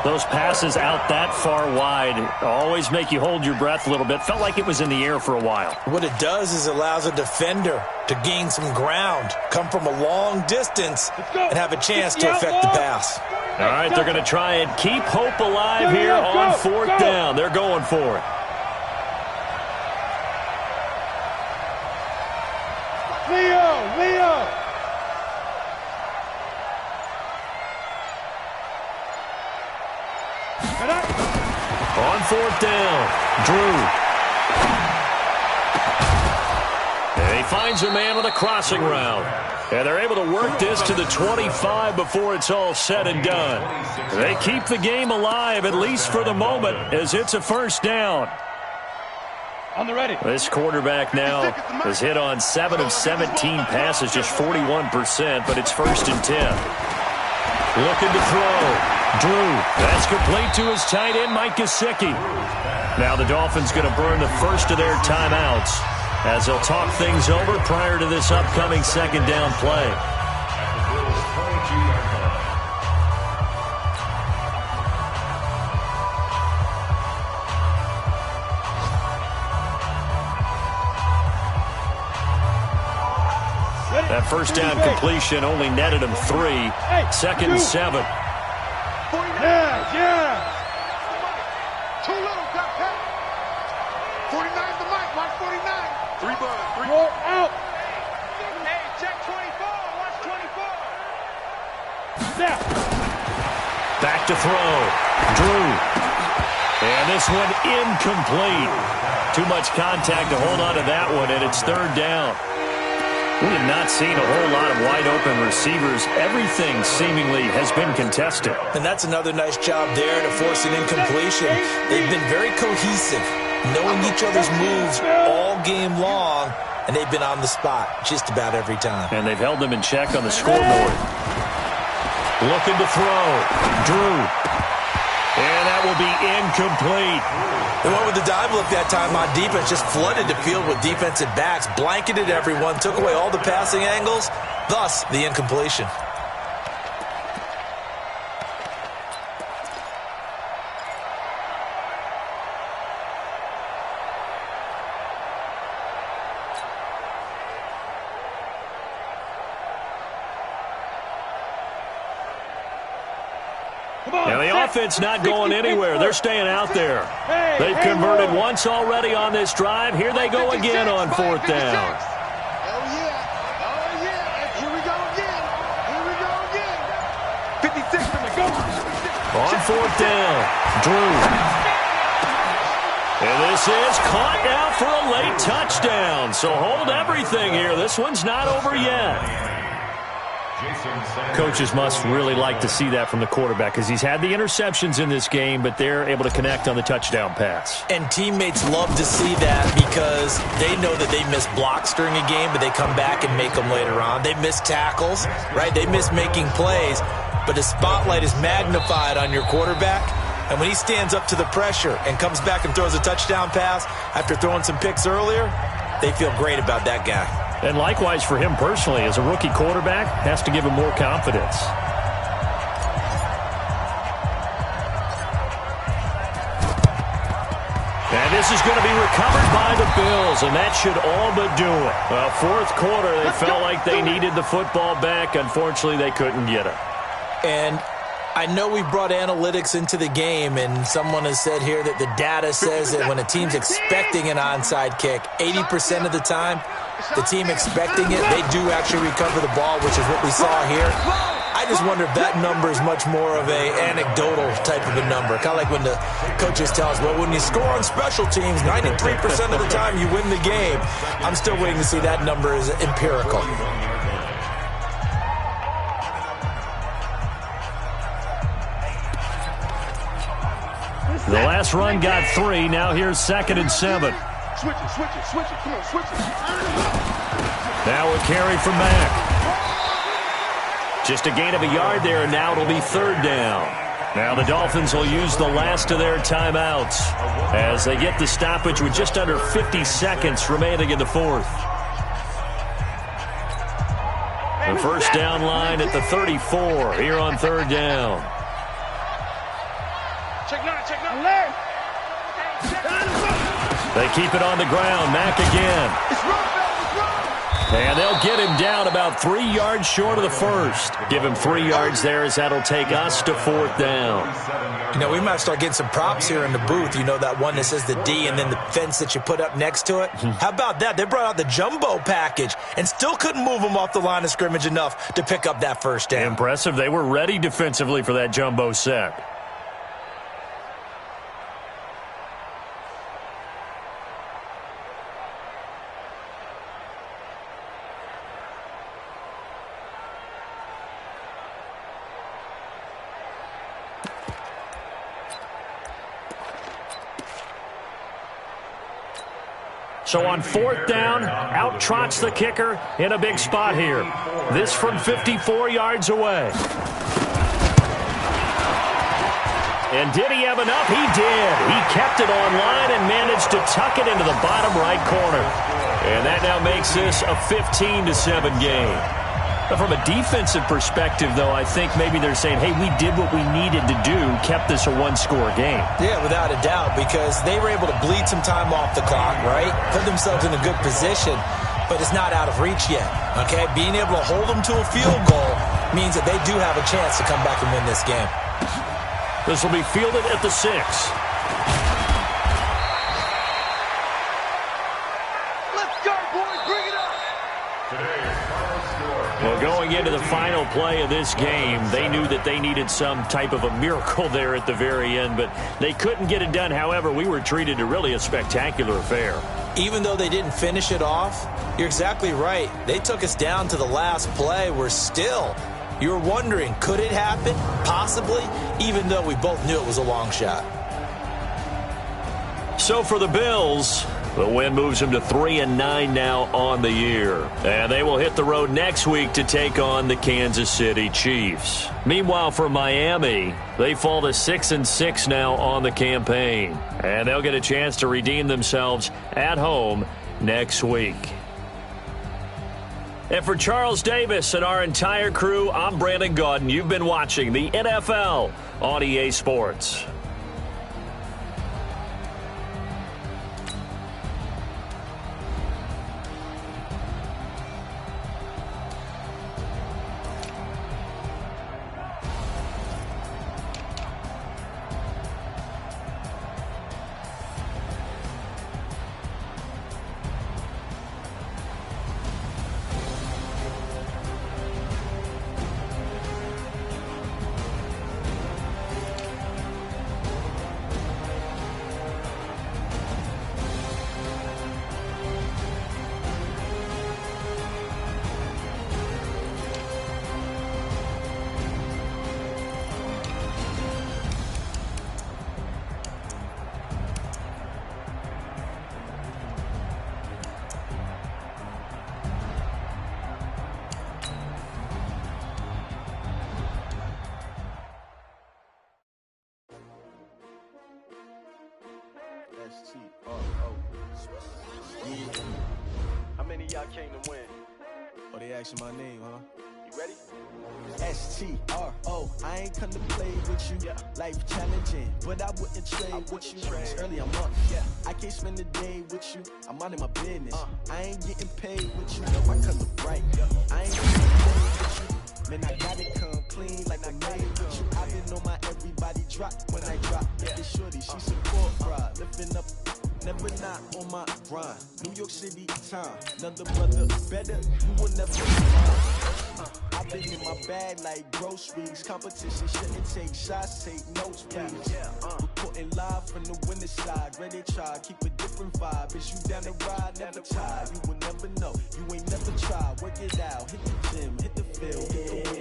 Those passes out that far wide always make you hold your breath a little bit. Felt like it was in the air for a while. What it does is it allows a defender to gain some ground, come from a long distance, and have a chance to affect the pass. All right, they're going to try and keep hope alive here on fourth down. They're going for it. Leo. On fourth down, Drew. And he finds a man with a crossing route. And they're able to work this to the 25 before it's all said and done. They keep the game alive, at least for the moment, as it's a first down. On the ready. This quarterback now has hit on 7 of 17 passes, just 41%, but it's first and 10. Looking to throw. Drew, that's complete to his tight end, Mike Gesicki. Now the Dolphins going to burn the first of their timeouts as they'll talk things over prior to this upcoming second down play. That first down completion only netted him 3. Second and 7. Yeah. Too little, got packed. 49's the mic, watch 49. 3 bud, 3. Go out. Hey, check 24. Watch 24. Snap. Back to throw. Drew. And this one incomplete. Too much contact to hold on to that one, and it's third down. We have not seen a whole lot of wide-open receivers. Everything seemingly has been contested. And that's another nice job there to force an incompletion. They've been very cohesive, knowing each other's moves all game long, and they've been on the spot just about every time. And they've held them in check on the scoreboard. Looking to throw. Drew. And that will be incomplete. They went with the dive look that time on defense, just flooded the field with defensive backs, blanketed everyone, took away all the passing angles, thus the incompletion. Now the offense not going anywhere. They're staying out there. They've converted once already on this drive. Here they go again on fourth down. Oh, yeah. Here we go again. 56 from the go. On fourth down, Drew. And this is caught now for a late touchdown. So hold everything here. This one's not over yet. Coaches must really like to see that from the quarterback because he's had the interceptions in this game, but they're able to connect on the touchdown pass. And teammates love to see that because they know that they miss blocks during a game, but they come back and make them later on. They miss tackles, right? They miss making plays, but the spotlight is magnified on your quarterback. And when he stands up to the pressure and comes back and throws a touchdown pass after throwing some picks earlier, they feel great about that guy. And likewise for him personally, as a rookie quarterback, has to give him more confidence. And this is going to be recovered by the Bills, and that should all but do it. Well, fourth quarter, they felt like they needed the football back. Unfortunately, they couldn't get it. And I know we brought analytics into the game, and someone has said here that the data says that when a team's expecting an onside kick, 80% of the time, the team expecting it, they do actually recover the ball, which is what we saw here. I just wonder if that number is much more of an anecdotal type of a number. Kind of like when the coaches tell us, well, when you score on special teams, 93% of the time you win the game. I'm still waiting to see that number is empirical. The last run got 3. Now here's 2nd and 7. Switch it. Come on, switch it. Now a carry from Mack. Just a gain of a yard there, and now it'll be 3rd down. Now the Dolphins will use the last of their timeouts as they get the stoppage with just under 50 seconds remaining in the 4th. The first down line at the 34 here on 3rd down. Check nine. They keep it on the ground. Mack again. And they'll get him down about 3 yards short of the first. Give him 3 yards there as that'll take us to 4th down. You know, we might start getting some props here in the booth. You know, that one that says the D and then the fence that you put up next to it? How about that? They brought out the jumbo package and still couldn't move them off the line of scrimmage enough to pick up that first down. Impressive. They were ready defensively for that jumbo set. So on 4th down, out trots the kicker in a big spot here. This from 54 yards away. And did he have enough? He did. He kept it on line and managed to tuck it into the bottom right corner. And that now makes this a 15-7 game. But from a defensive perspective, though, I think maybe they're saying, hey, we did what we needed to do, kept this a one-score game. Yeah, without a doubt, because they were able to bleed some time off the clock, right? Put themselves in a good position, but it's not out of reach yet, okay? Being able to hold them to a field goal means that they do have a chance to come back and win this game. This will be fielded at the 6. Well, going into the final play of this game, they knew that they needed some type of a miracle there at the very end, but they couldn't get it done. However, we were treated to really a spectacular affair. Even though they didn't finish it off, you're exactly right. They took us down to the last play. We're still, you're wondering, could it happen? Possibly, even though we both knew it was a long shot. So for the Bills, the win moves them to 3-9 now on the year. And they will hit the road next week to take on the Kansas City Chiefs. Meanwhile, for Miami, they fall to 6-6 now on the campaign. And they'll get a chance to redeem themselves at home next week. And for Charles Davis and our entire crew, I'm Brandon Gaudin. You've been watching the NFL on EA Sports. S-T-R-O. Yeah. How many of y'all came to win? Oh, they asking my name, huh? You ready? S-T-R-O. I ain't come to play with you. Life challenging, but I wouldn't trade with you. It's early, I'm up. I can't spend the day with you. I'm out of my business. I ain't getting paid with you. No, my color bright. I ain't getting paid with you. Man, I gotta come clean like I made with you. I been on my everybody drop when I drop. This shorty, she support pride. Lifting up, never not on my grind. New York City time. Another brother better, you will never find. I've been in my bag like groceries. Competition shouldn't take shots, take notes, please. Reporting live from the winter side. Ready to try, keep a different vibe. Is you down the ride, never tired. You will never know, you ain't never tried. Work it out, hit the gym, hit the field.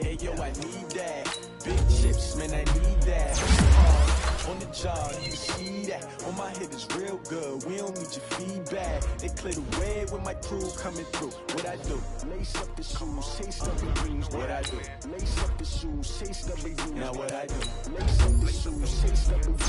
Hey yo, I need that. Big chips, man, I need that. On the job, you see that. On my head is real good. We don't need your feedback. They clear the way with my crew coming through. What I do? Lace up the shoes, chase the dreams. What I do? Lace up the shoes, chase the dreams. Now what I do? Lace up the shoes, chase the dreams.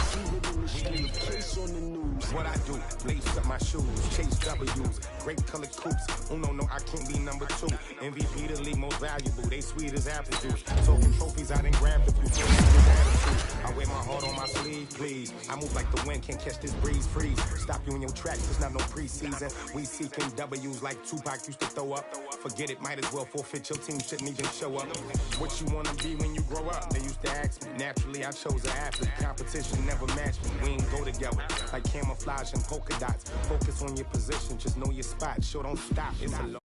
See it in the street, case on the news. What I do? Lace up my shoes, chase W's. Great colored coops. Oh no, I can't be number 2. MVP the league most valuable. They sweet as apple juice. Talking trophies, I done grabbed a few. I wear my heart on my sleeve, please. I move like the wind, can't catch this breeze, freeze. Stop you in your tracks, it's not no preseason. We seeking W's like Tupac used to throw up. Forget it, might as well forfeit. Your team shouldn't even show up. What you wanna be when you grow up? They used to ask me. Naturally, I chose an athlete. Competition never matched me. We ain't go together like camouflage and polka dots. Focus on your position, just know your spot. Sure, don't stop. It's a